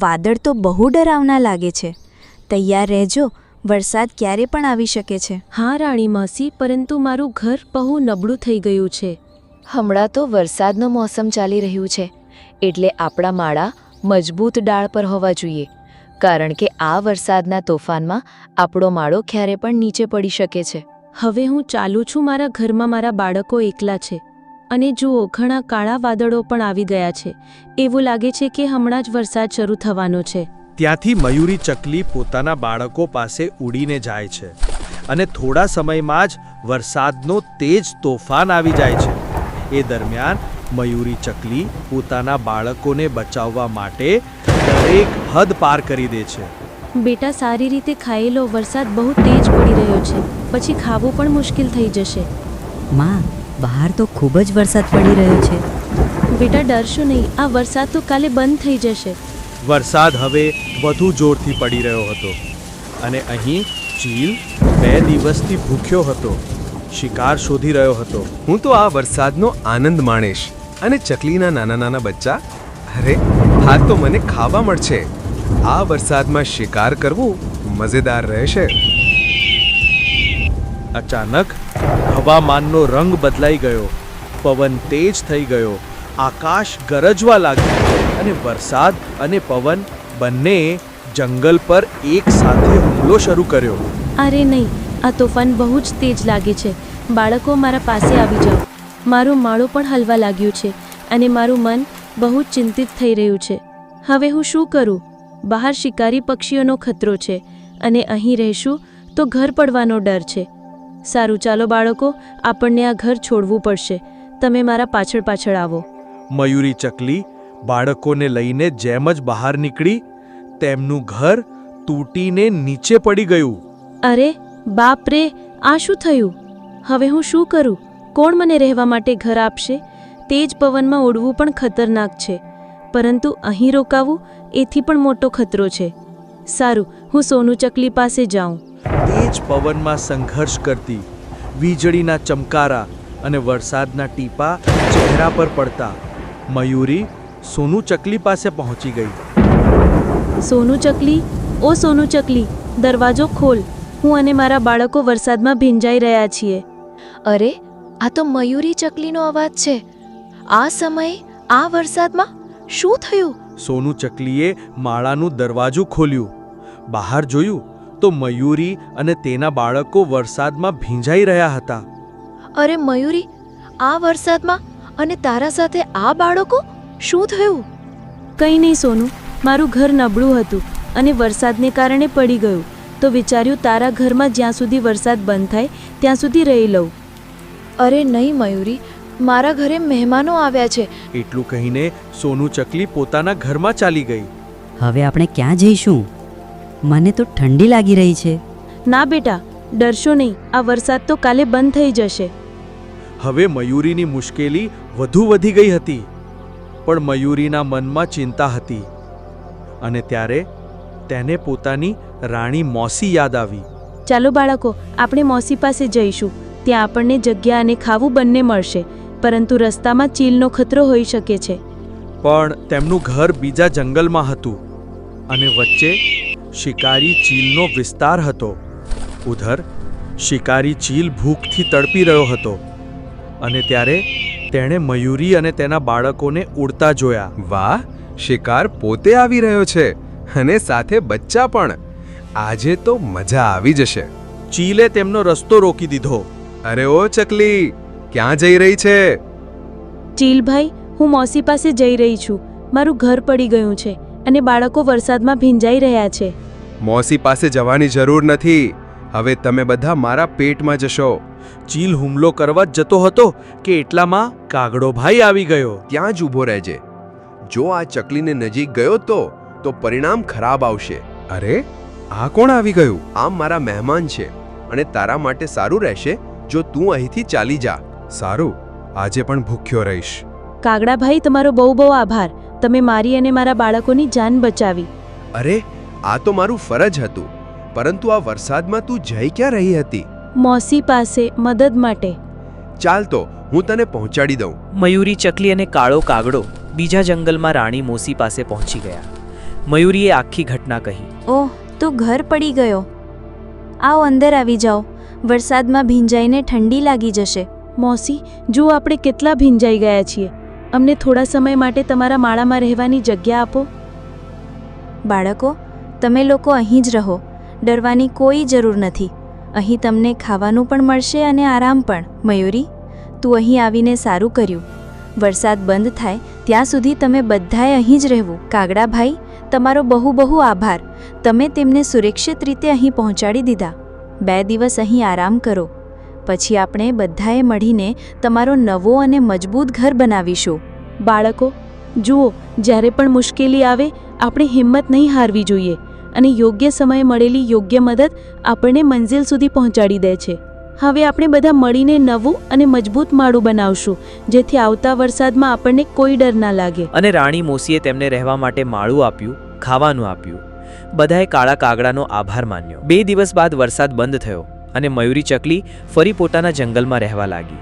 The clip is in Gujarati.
વાદળ તો બહુ ડરાવના લાગે છે. તૈયાર રહેજો, વરસાદ ક્યારે પણ આવી શકે છે. હા રાણી માસી, પરંતુ મારું ઘર બહુ નબળું થઈ ગયું છે. હમણાં તો વરસાદનો મોસમ ચાલી રહ્યું છે, એટલે આપણા માળા મજબૂત ડાળ પર હોવા જોઈએ, કારણ કે આ વરસાદના તોફાનમાં આપણો માળો ક્યારે પણ નીચે પડી શકે છે. હવે હું ચાલું છું. મારા ઘરમાં મારા બાળકો એકલા છે, અને જુઓ, ઘણા કાળા વાદળો પણ આવી ગયા છે. એવું લાગે છે કે હમણાં જ વરસાદ શરૂ થવાનો છે. ત્યાંથી મયુરી ચકલી પોતાના બાળકો પાસે ઉડીને જાય છે, અને થોડા સમયમાં જ વરસાદનો તેજ તોફાન આવી જાય છે. એ દરમિયાન મયુરી ચકલી પોતાના બાળકોને બચાવવા માટે દરેક હદ પાર કરી દે છે. બેટા, સારી રીતે ખાઈ લો. વરસાદ બહુ તેજ પડી રહ્યો છે, પછી ખાવું પણ મુશ્કેલ થઈ જશે. માં, બહાર તો ખૂબ જ વરસાદ પડી રહ્યો છે. બેટા, ડરશો નહીં. આ વરસાદ તો કાલે બંધ થઈ જશે. વરસાદ હવે વધુ જોરથી પડી રહ્યો હતો, અને અહીં ચીલ 2 દિવસથી ભૂખ્યો હતો, શિકાર શોધી રહ્યો હતો. હું તો આ વરસાદનો આનંદ માણીશ, અને ચકલીના નાના નાના બચ્ચા, અરે હા, તો મને ખાવા મળશે. આ વરસાદમાં શિકાર કરવું મજેદાર રહેશે. અચાનક હવામાનનો રંગ બદલાઈ ગયો, પવન તેજ થઈ ગયો, આકાશ ગરજવા લાગ્યું, અને વરસાદ અને પવન બંને જંગલ પર એક સાથે હુમલો શરૂ કર્યો. અરે નહીં, આ તોફાન બહુ જ તેજ લાગે છે. બાળકો, મારા પાસે આવી જાઓ. મારું માળું પણ હલવા લાગ્યું છે, અને મારું મન બહુ જ ચિંતિત થઈ રહ્યું છે. હવે હું શું કરું? બહાર શિકારી પક્ષીઓનો ખતરો છે, અને અહીં રહેશું તો ઘર પડવાનો ડર છે. સારું, ચાલો બાળકો, આપણને આ ઘર છોડવું પડશે. તમે મારા પાછળ પાછળ આવો. મયુરી ચકલી બાળકોને લઈને જેમ જ બહાર નીકળી, તેમનું ઘર તૂટીને નીચે પડી ગયું. અરે બાપ રે, આ શું થયું? હવે હું શું કરું? કોણ મને રહેવા માટે ઘર આપશે? તેજ પવનમાં ઉડવું પણ ખતરનાક છે, પરંતુ અહીં રોકાવું એથી પણ મોટો ખતરો છે. સારું, હું સોનુ ચકલી પાસે જાઉં. તેજ પવનમાં સંઘર્ષ કરતી, વીજળીના ચમકારા અને વરસાદના ટીપા ચહેરા પર પડતા મયુરી સોનુ ચકલી પાસે પહોંચી ગઈ. સોનુ ચકલી, ઓ સોનુ ચકલી, દરવાજો ખોલ. હું અને મારા બાળકો વરસાદમાં ભીંજાઈ રહ્યા છીએ. અરે, આ તો મયુરી ચકલીનો અવાજ છે. આ સમયે આ વરસાદમાં શું થયું? સોનુ ચકલીએ માળાનું દરવાજું ખોલ્યું. બહાર જોયું તો મયુરી અને તેના બાળકો વરસાદમાં ભીંજાઈ રહ્યા હતા. અરે મયુરી, આ વરસાદમાં અને તારા સાથે આ બાળકો, શું થયું? કંઈ નહીં સોનુ, મારું ઘર નબળું હતું અને વરસાદને કારણે પડી ગયું, તો વિચાર્યું તારા ઘરમાં જ્યાં સુધી વરસાદ બંધ થાય ત્યાં સુધી રહી લઉં. અરે નહીં મયુરી, મારા ઘરે મહેમાનો આવ્યા છે. એટલું કહીને સોનુ ચકલી પોતાના ઘરમાં ચાલી ગઈ. હવે આપણે ક્યાં જઈશું? મને તો ઠંડી લાગી રહી છે. ના બેટા, ડરશો નહીં. આ વરસાદ તો કાલે બંધ થઈ જશે. હવે મયુરીની મુશ્કેલી વધુ વધી ગઈ હતી, પણ મયુરીના મનમાં ચિંતા હતી, અને ત્યારે તેને પોતાની રાણી મોસી યાદ આવી. ચાલો બાળકો, આપણે મોસી પાસે જઈશું. ત્યાં આપણને જગ્યા અને ખાવું બંને મળશે, પરંતુ રસ્તામાં ચીલનો ખતરો હોઈ શકે છે. પણ તેમનું ઘર બીજા જંગલમાં હતું, અને વચ્ચે શિકારી ચીલનો વિસ્તાર હતો. ઉધર શિકારી ચીલ ભૂખથી તડપી રહ્યો હતો, અને ત્યારે તેણે મયુરી અને તેના બાળકોને ઉડતા જોયા. વાહ, શિકાર પોતે આવી રહ્યો છે, અને સાથે બચ્ચા પણ. આજે તો મજા આવી જશે. ચીલે તેમનો રસ્તો રોકી દીધો. અરે ઓ ચકલી, ક્યાં જઈ રહી છે? ચીલભાઈ, હું મોસી પાસે જઈ રહી છું. મારું ઘર પડી ગયું છે, અને બાળકો વરસાદમાં ભીંજાઈ રહ્યા છે. મોસી પાસે જવાની જરૂર નથી. હવે તમે બધા મારા પેટમાં જશો. ચીલ હુમલો કરવા જ જતો હતો કે એટલામાં કાગડો ભાઈ આવી ગયો. ત્યાં જ ઊભો રહેજે. જો આ ચકલીને નજીક ગયો તો પરિણામ ખરાબ આવશે. અરે, આ કોણ આવી ગયું? આ મારા મહેમાન છે, અને તારા માટે સારું રહેશે જો તું અહીંથી ચાલી જા. સારું, આજે પણ ભૂખ્યો રહીશ. કાગડાભાઈ, તમારો બહુ બહુ આભાર. તમે મારી અને મારા બાળકોની જાન બચાવી. અરે, આ તો મારું ફરજ હતું, પરંતુ આ વરસાદમાં તું જઈ ક્યાં રહી હતી? મોસી પાસે મદદ માટે. ચાલ તો હું તને પહોંચાડી દઉં. મયુરી ચકલી અને કાળો કાગડો બીજા જંગલમાં રાણી મોસી પાસે પહોંચી ગયા. મયુરીએ આખી ઘટના કહી. ઓહ, તો ઘર પડી ગયો. આવો અંદર આવી જાઓ. વરસાદમાં ભીંજાઈને ઠંડી લાગી જશે. મોસી, જુઓ આપણે કેટલા ભીંજાઈ ગયા છીએ. અમને થોડા સમય માટે તમારા માળામાં રહેવાની જગ્યા આપો. બાળકો, તમે લોકો અહીં જ રહો. ડરવાની કોઈ જરૂર નથી. અહીં તમને ખાવાનું પણ મળશે અને આરામ પણ. મયુરી, તું અહીં આવીને સારું કર્યું. વરસાદ બંધ થાય ત્યાં સુધી તમે બધાએ અહીં જ રહેવું. કાગડાભાઈ, તમારો બહુ બહુ આભાર. તમે તેમને સુરક્ષિત રીતે અહીં પહોંચાડી દીધા. 2 દિવસ અહીં આરામ કરો. પછી આપણે બધાએ મળીને તમારો નવો અને મજબૂત ઘર બનાવીશું. બાળકો, જુઓ, જ્યારે પણ મુશ્કેલી આવે આપણે હિંમત નહીં હારવી જોઈએ અને યોગ્ય સમયે મળેલી યોગ્ય મદદ આપણને મંઝિલ સુધી પહોંચાડી દે છે. હવે આપણે બધા મળીને નવું અને મજબૂત માળું બનાવશું, જેથી આવતા વરસાદમાં આપણને કોઈ ડર ના લાગે. અને રાણી મોસીએ તેમને રહેવા માટે માળું આપ્યું, ખાવાનું આપ્યું. બધાએ કાળા કાગડાનો આભાર માન્યો. 2 દિવસ બાદ વરસાદ બંધ થયો અને મયુરી ચકલી ફરી પોતાના જંગલમાં રહેવા લાગી.